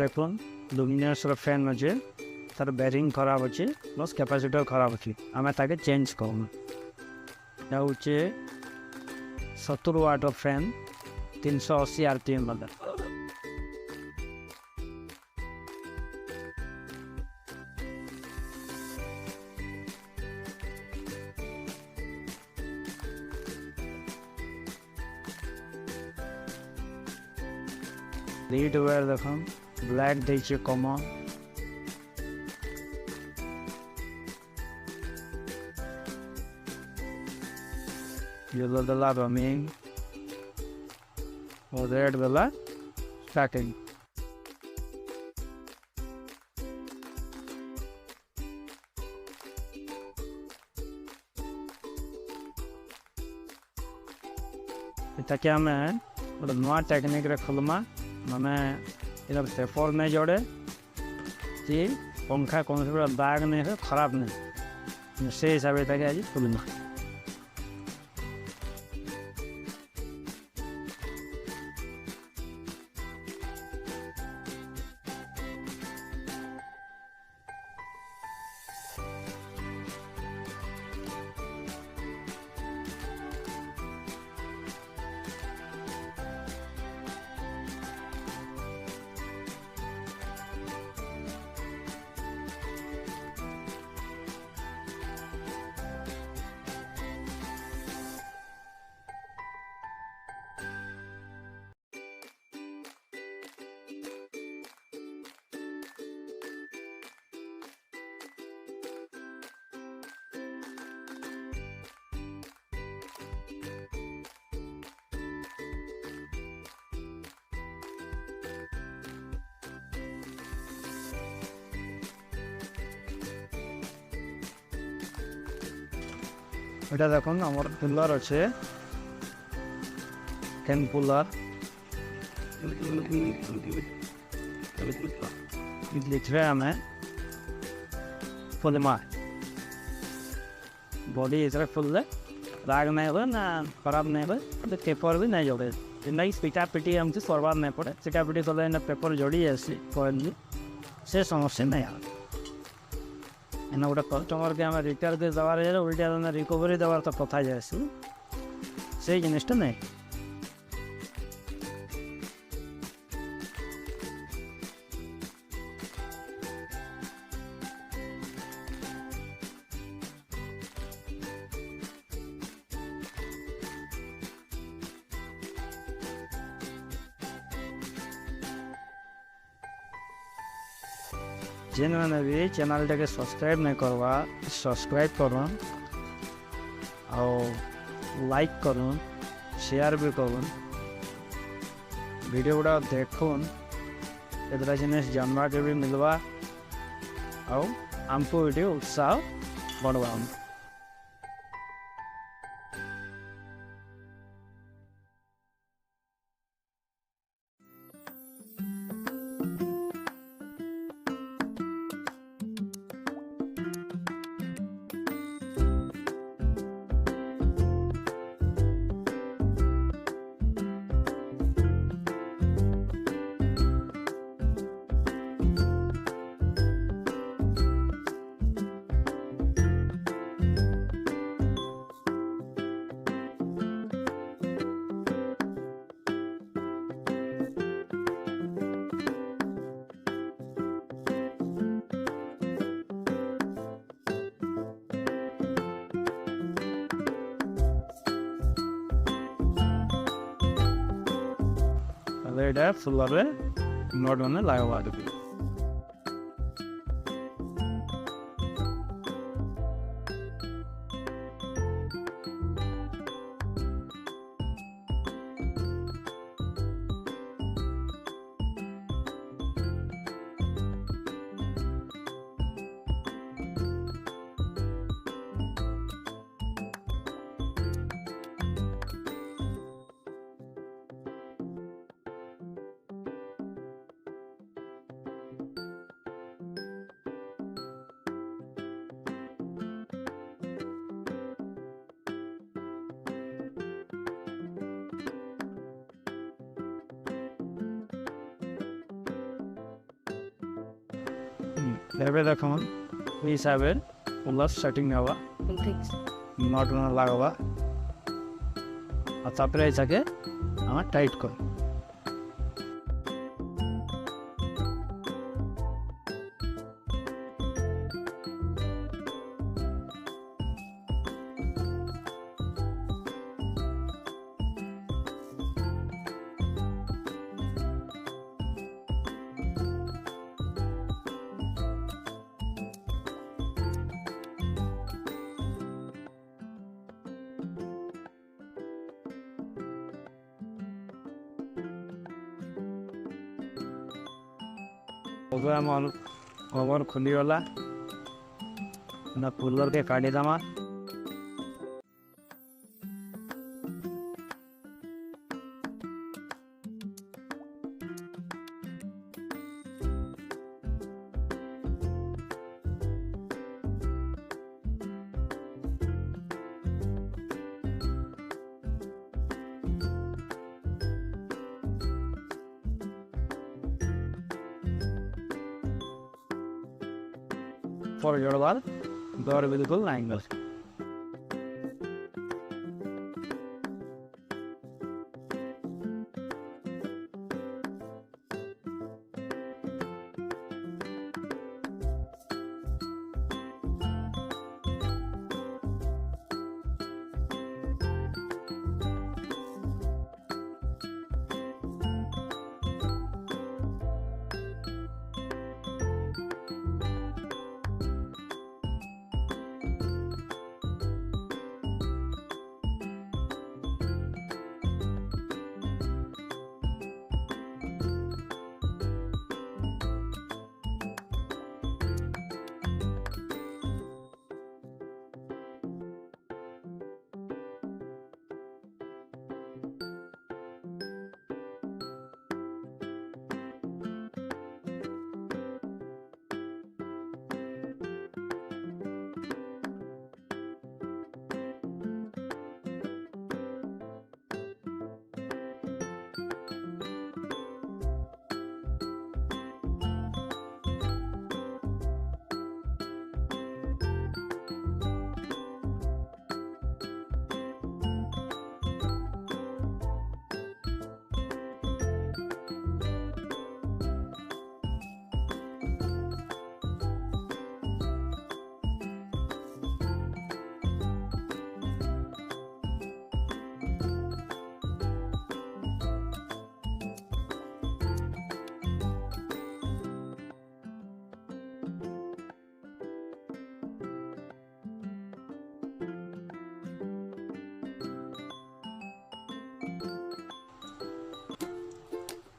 देखो luminous fan अच्छे तार बेरिंग खराब अच्छे प्लस कैपेसिटर खराब अच्छे आम ताके चेंज करूँ हूँ 70 वाट फैन 380 RPM वाला लीड वेयर देख ब्लैक देखिए कम येलो दला रनिंग और रेड दला स्टार्टिंग इतके आम गोटे नुआ टेक्निक रे खोलमा माने इधर पेपर नहीं जोड़े कि पंखा कौन से दाग नहीं है खराब नहीं से हिसाब से आज खोलना এটা দেখুন আমার কুলার আছে ফ্যান কুলার লিখবে আমি ফুলে মা बॉडी इसरा फुल राग नहीं हो ना खराब नहीं हो तो पेपर भी नहीं जोड़े नहीं पिटा पिटी हमसे फॉरवर्ड नहीं पड़े पिटा पिटी कले ना पेपर जोड़ी ऐसे कोई से समस्या नहीं आ एना गोटे कस्टमर के आम रिटायर के देवार उल्टा रिकवरी देवार तो कथा जाए से जिनिसटा नहीं जिन मैंने भी चैनल टाके सब्सक्राइब नहीं करवा सब्सक्राइब करूँ और लाइक करूँ शेयर भी करूँ वीडियो गुड़ा देखून इतना जिनिस जानवा के भी मिलवा और हमको वीडियो उत्साह बढ़वा फुल नोट मैंने लगा এবার দেখুন এই হিসাবে ফুলার সেটিং হওয়া নট লাগাবা আর তারপরে এটাকে আমার টাইট কর আমার কবর খুলিওলা না কুলরকে কাটি দেওয়া for your wall, door visible angle.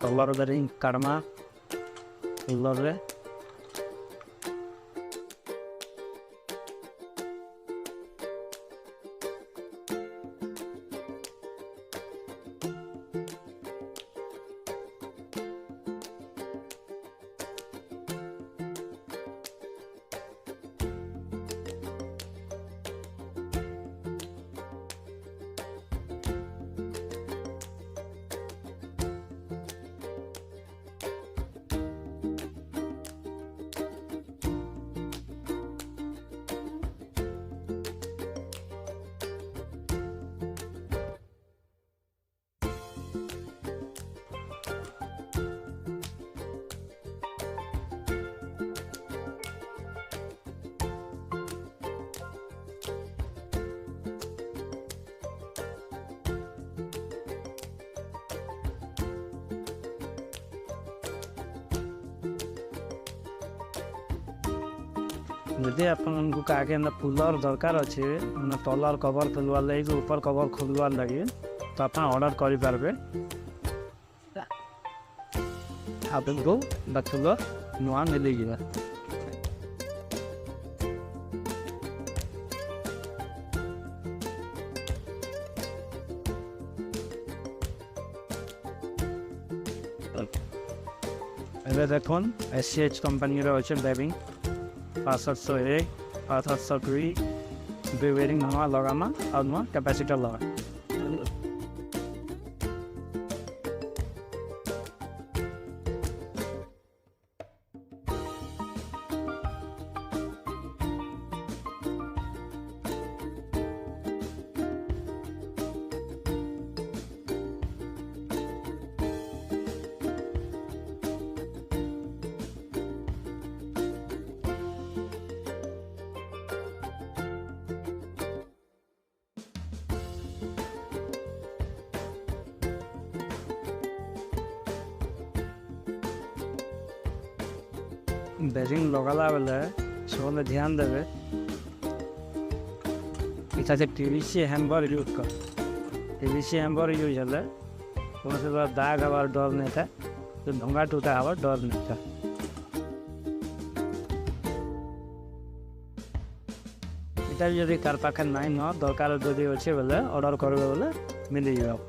Color dari karma, color যদি ଆପଣଙ୍କୁ କାହାକେ ଏନ୍ତା ଫୁଲର ଦରକାର ଅଛି ମାନେ ତଲର କଭର ଖୋଲିବାର ଲାଗି କି ଉପର କଭର ଖୋଲିବାର ଲାଗି ତ ଆପଣ ଅର୍ଡ଼ର କରିପାରିବେ ଆପଣଙ୍କୁ ଫୁଲ ନୂଆ ମିଳିଯିବ। ଏବେ ଦେଖୁନ୍ SCH କମ୍ପାନୀର ଅଛି bearing 501, 502, Bering nama logama, alma capacitor log. Bearing लगाला बेले सबले ध्यान देवे इतना से पीवीसी हैम्बर यूज कर। पीवीसी हैम्बर यूज हेले कौन से दाग हवार डर नहीं था, तो भंगा टूटा हवार डर नहीं था। এটা যদি কার পাখে নাই ন দরকার যদি আছে বলে অর্ডার করবে বলে মিলে যাবে।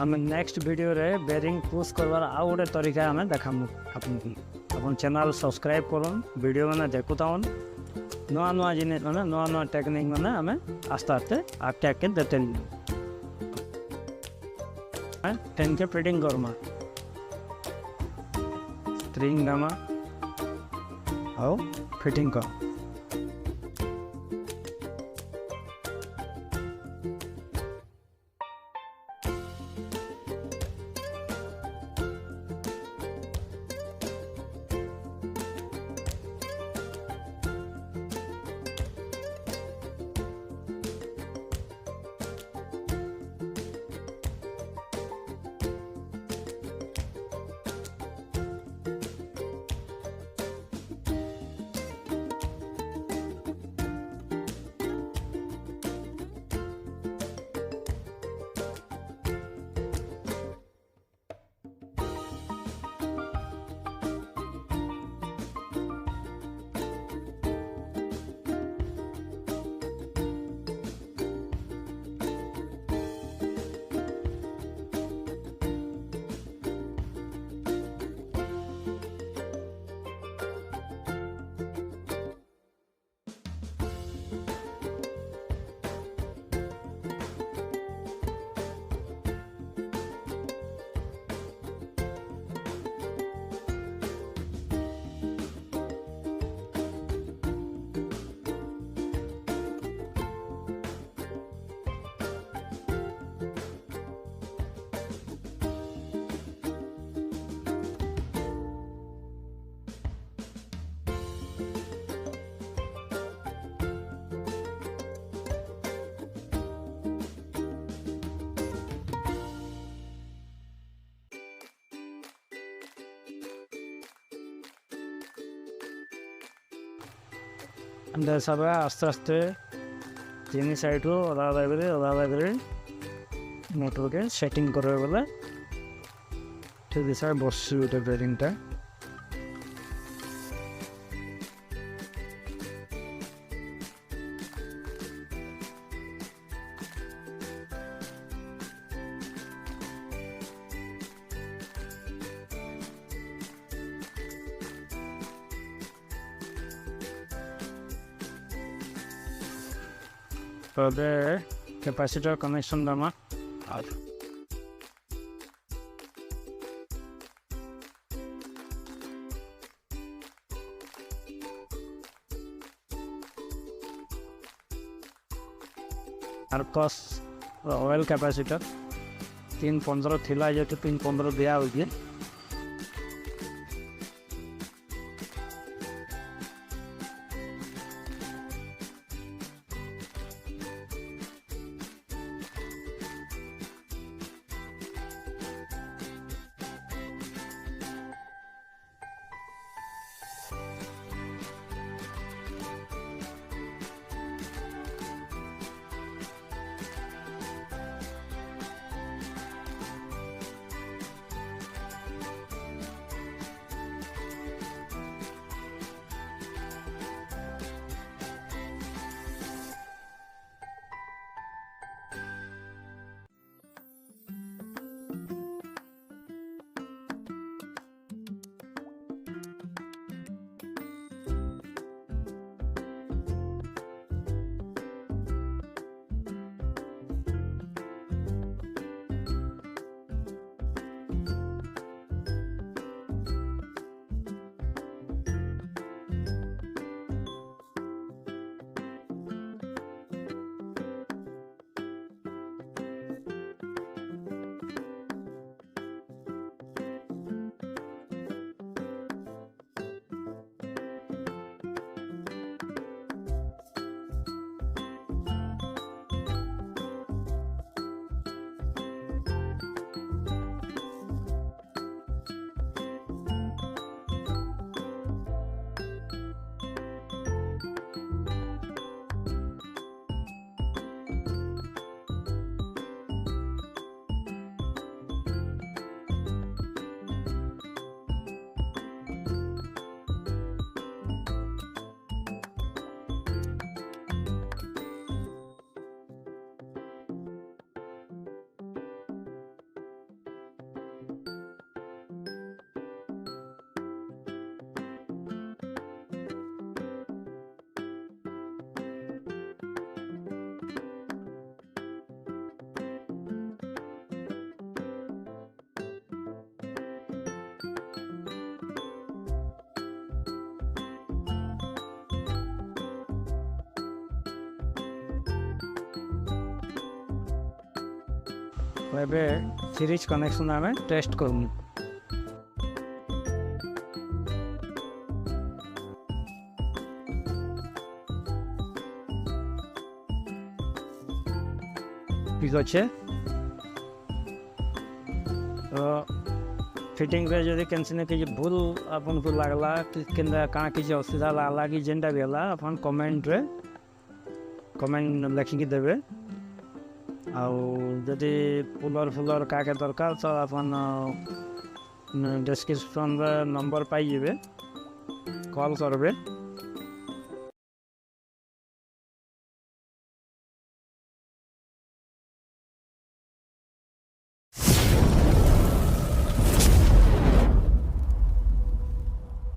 आम नेक्स्ट वीडियो रे बेरिंग पुश करवार आउ गोटे तरीका आम देखामु अपन चैनल सब्सक्राइब करन वीडियो मैंने देखु ताउन नुआ नुआ जिनिस मैंने नुआ नुआ टेक्निक मैंने आम आस्ते आस्ते आके आके देते टेन के फिटिंग करमा स्ट्रिंग गामा आओ फिटिंग कर। सब आस्ते आस्ते तीन साइड आधा मोटर के सेटिंग करबे बोले ठीक दिशा बस गोटे बेरिंगटा कैपेसिटर कनेक्शन दमा आर्कस ऑयल कैपेसिटर 315 थिला जो 315 दिया हुई ଏବେ ସିରିଜ୍ କନେକ୍ସନ୍ ଆମେ ଟେଷ୍ଟ କରୁଛୁ। ठीक अच्छे तो फिटिंग रे जदि कैंसिल न कि भूल अपन को लागला कि कहाँ किसी असुविधा लागला कि जेनटा भी है अपन कमेंट लिखिकी देवे। आदि फुलर क्या दरकार तो अपन डिस्क्रिप्शन नंबर पाइबे कॉल करबे।